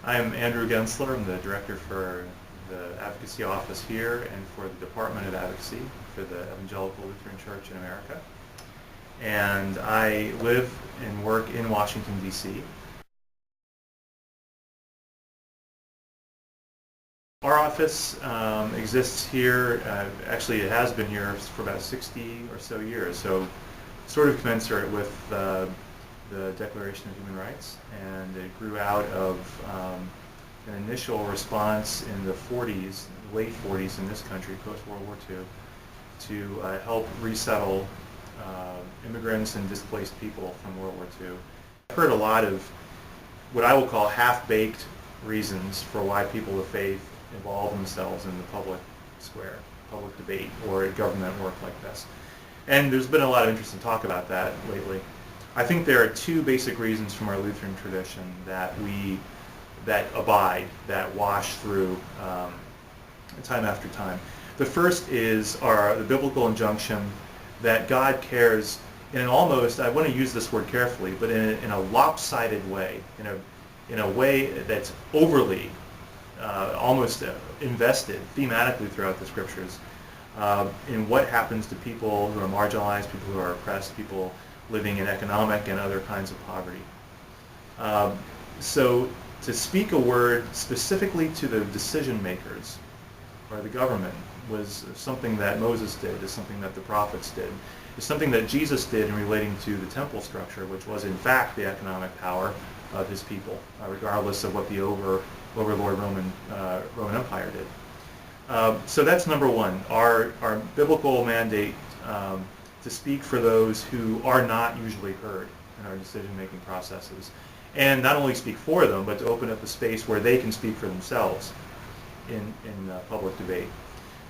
I'm Andrew Genszler. I'm the director for the Advocacy Office here and for the Department of Advocacy for the Evangelical Lutheran Church in America. And I live and work in Washington, D.C. Our office exists here, actually it has been here for about 60 or so years, so sort of commensurate with the Declaration of Human Rights, and it grew out of an initial response in the 40s, late 40s in this country, post-World War II, to help resettle immigrants and displaced people from World War II. I've heard a lot of what I will call half-baked reasons for why people of faith involve themselves in the public square, public debate, or government work like this. And there's been a lot of interesting talk about that lately. I think there are two basic reasons from our Lutheran tradition that abide, that wash through time after time. The first is the biblical injunction that God cares in an almost, I want to use this word carefully, but in a lopsided way, in a way that's overly, almost invested thematically throughout the scriptures in what happens to people who are marginalized, people who are oppressed, people living in economic and other kinds of poverty. So to speak a word specifically to the decision makers or the government was something that Moses did, is something that the prophets did, is something that Jesus did in relating to the temple structure, which was in fact the economic power of his people, regardless of what the overlord Roman Empire did. So that's number one, our biblical mandate to speak for those who are not usually heard in our decision-making processes. And not only speak for them, but to open up a space where they can speak for themselves in public debate.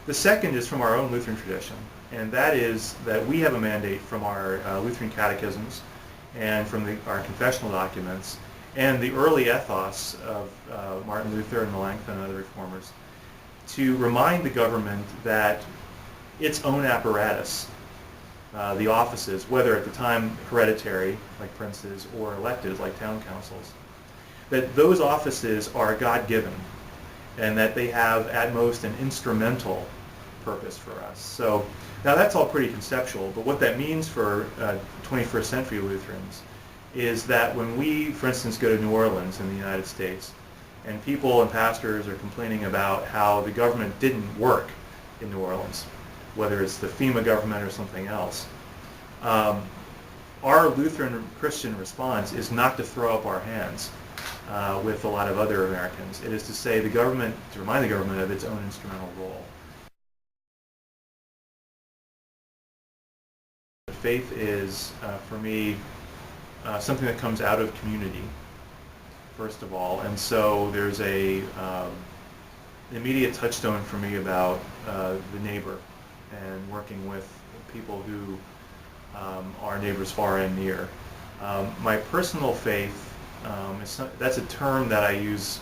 The second is from our own Lutheran tradition, and that is that we have a mandate from our Lutheran catechisms and from our confessional documents and the early ethos of Martin Luther and Melanchthon and other reformers to remind the government that its own apparatus, the offices, whether at the time hereditary, like princes, or elected, like town councils, that those offices are God-given and that they have at most an instrumental purpose for us. So now that's all pretty conceptual, but what that means for 21st century Lutherans is that when we, for instance, go to New Orleans in the United States, and people and pastors are complaining about how the government didn't work in New Orleans, whether it's the FEMA government or something else, our Lutheran Christian response is not to throw up our hands with a lot of other Americans. It is to say to remind the government of its own instrumental role. Faith is, for me, something that comes out of community, first of all, and so there's an immediate touchstone for me about the neighbor and working with people who are neighbors far and near. My personal faith, that's a term that I use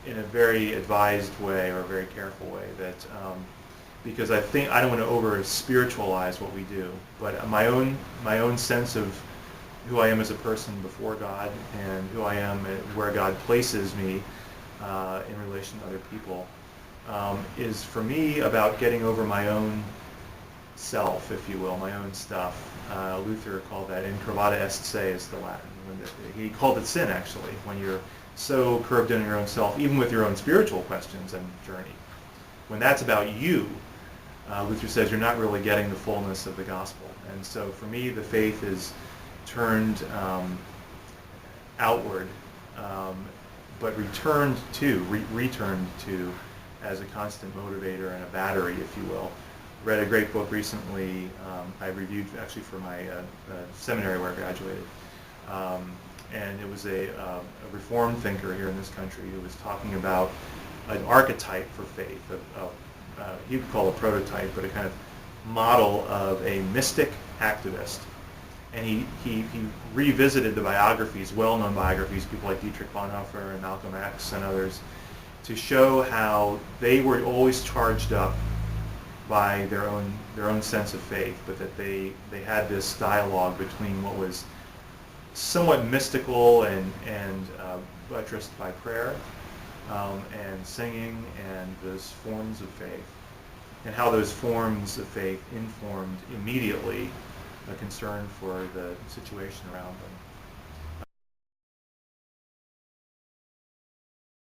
in a very advised way or a very careful way, that because I think I don't want to over spiritualize what we do, but my own sense of who I am as a person before God and who I am where God places me in relation to other people is for me about getting over my own self, if you will, my own stuff. Luther called that incurvata est se, is the Latin. He called it sin, actually, when you're so curved in your own self, even with your own spiritual questions and journey. When that's about you, Luther says you're not really getting the fullness of the gospel. And so for me, the faith is turned outward, but returned to as a constant motivator and a battery, if you will. Read a great book recently, I reviewed actually for my seminary where I graduated, and it was a Reformed thinker here in this country who was talking about an archetype for faith, he would call a prototype, but a kind of model of a mystic activist. And he revisited the biographies, well-known biographies, people like Dietrich Bonhoeffer and Malcolm X and others, to show how they were always charged up by their own sense of faith, but that they had this dialogue between what was somewhat mystical and buttressed by prayer and singing and those forms of faith, and how those forms of faith informed immediately a concern for the situation around them.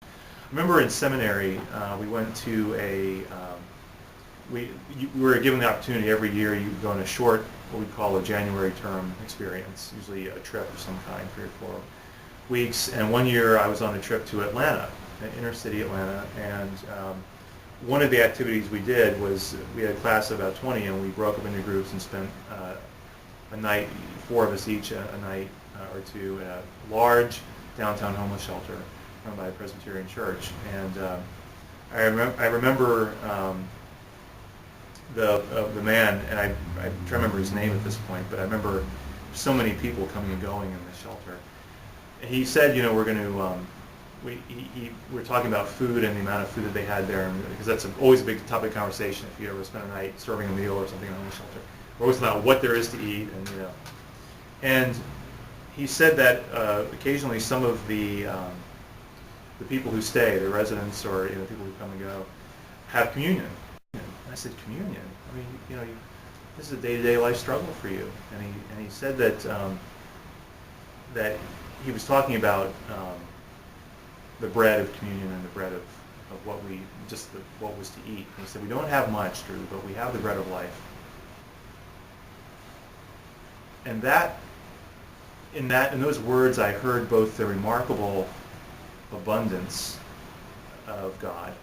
I remember in seminary, we went to we were given the opportunity every year. You go on a short, what we call a January term experience, usually a trip of some kind, 3 or 4 weeks. And one year I was on a trip to Atlanta, inner city Atlanta, and one of the activities we did was we had a class of about 20, and we broke up into groups and spent a night, 4 of us each, a night or two in a large downtown homeless shelter run by a Presbyterian church. And I remember the man, and I try to remember his name at this point, but I remember so many people coming and going in the shelter. He said, we're going to, we're talking about food and the amount of food that they had there, because that's always a big topic of conversation if you ever spend a night serving a meal or something in a homeless shelter. We're always about what there is to eat, and he said that occasionally some of the people who stay, the residents or people who come and go, have communion. And I said, communion? I mean, this is a day-to-day life struggle for you. And he said that that he was talking about the bread of communion and the bread of what what was to eat. And he said, we don't have much, Drew, but we have the bread of life. And in those words, I heard both the remarkable abundance of God,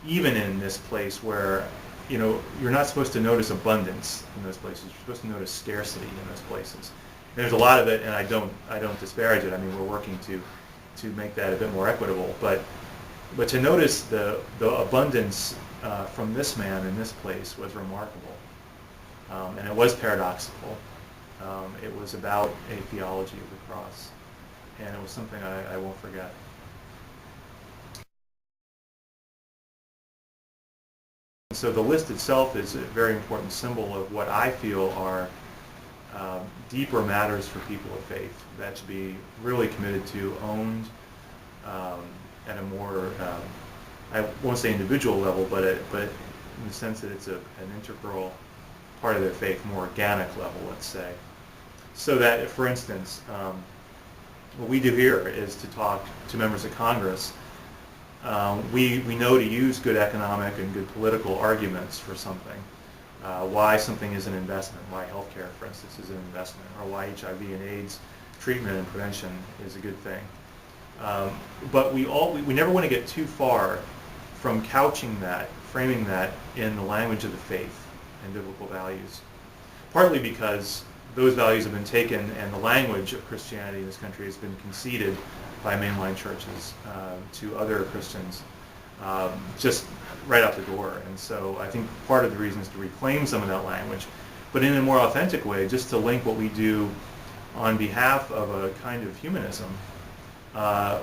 even in this place where you're not supposed to notice abundance in those places. You're supposed to notice scarcity in those places. And there's a lot of it, and I don't disparage it. I mean, we're working to make that a bit more equitable, but to notice the abundance from this man in this place was remarkable, and it was paradoxical. It was about a theology of the cross, and it was something I won't forget. So the list itself is a very important symbol of what I feel are deeper matters for people of faith that should be really committed to, owned at a more, I won't say individual level, but in the sense that it's an integral part of their faith, more organic level, let's say. So that, for instance, what we do here is to talk to members of Congress. We know to use good economic and good political arguments for something. Why something is an investment, why healthcare, for instance, is an investment, or why HIV and AIDS treatment and prevention is a good thing. But we never want to get too far from couching that, framing that in the language of the faith and biblical values. Partly because those values have been taken and the language of Christianity in this country has been conceded by mainline churches to other Christians just right out the door. And so I think part of the reason is to reclaim some of that language, but in a more authentic way, just to link what we do on behalf of a kind of humanism,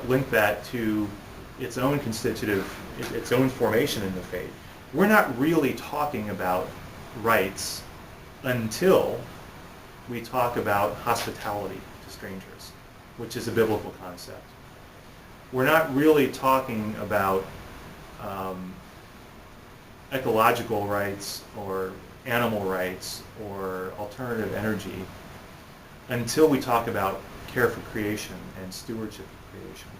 link that to its own constitutive, its own formation in the faith. We're not really talking about rights until we talk about hospitality to strangers, which is a biblical concept. We're not really talking about ecological rights or animal rights or alternative energy until we talk about care for creation and stewardship of creation.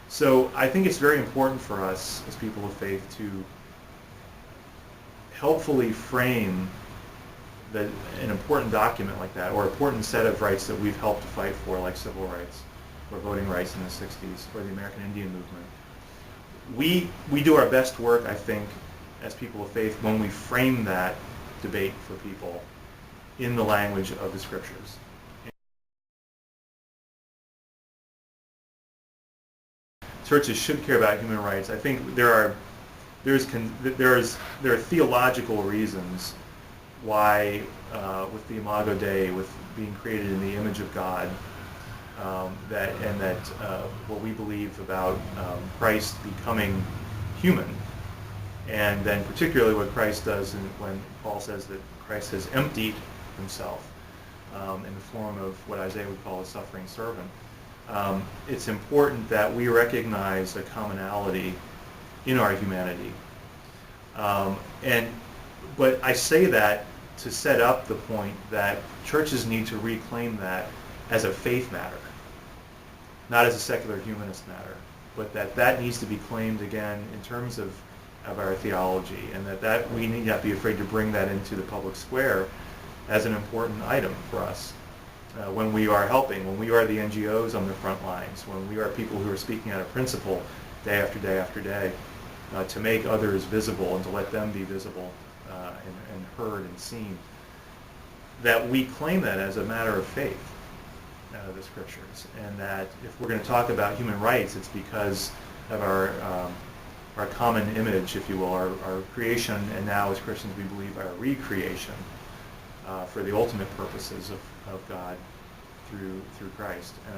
So I think it's very important for us as people of faith to helpfully frame an important document like that, or an important set of rights that we've helped to fight for, like civil rights or voting rights in the 60s, or the American Indian movement. We do our best work, I think, as people of faith when we frame that debate for people in the language of the Scriptures. Churches should care about human rights. I think there are theological reasons why, with the Imago Dei, with being created in the image of God, what we believe about Christ becoming human, and then particularly what Christ does when Paul says that Christ has emptied himself. in the form of what Isaiah would call a suffering servant. It's important that we recognize a commonality in our humanity. But I say that to set up the point that churches need to reclaim that as a faith matter, not as a secular humanist matter, but that needs to be claimed again in terms of our theology, and that we need not be afraid to bring that into the public square as an important item for us when we are helping, when we are the NGOs on the front lines, when we are people who are speaking out of principle day after day after day, to make others visible and to let them be visible and heard and seen, that we claim that as a matter of faith, the scriptures, and that if we're going to talk about human rights, it's because of our common image, if you will, our creation, and now as Christians we believe our recreation for the ultimate purposes of God through Christ.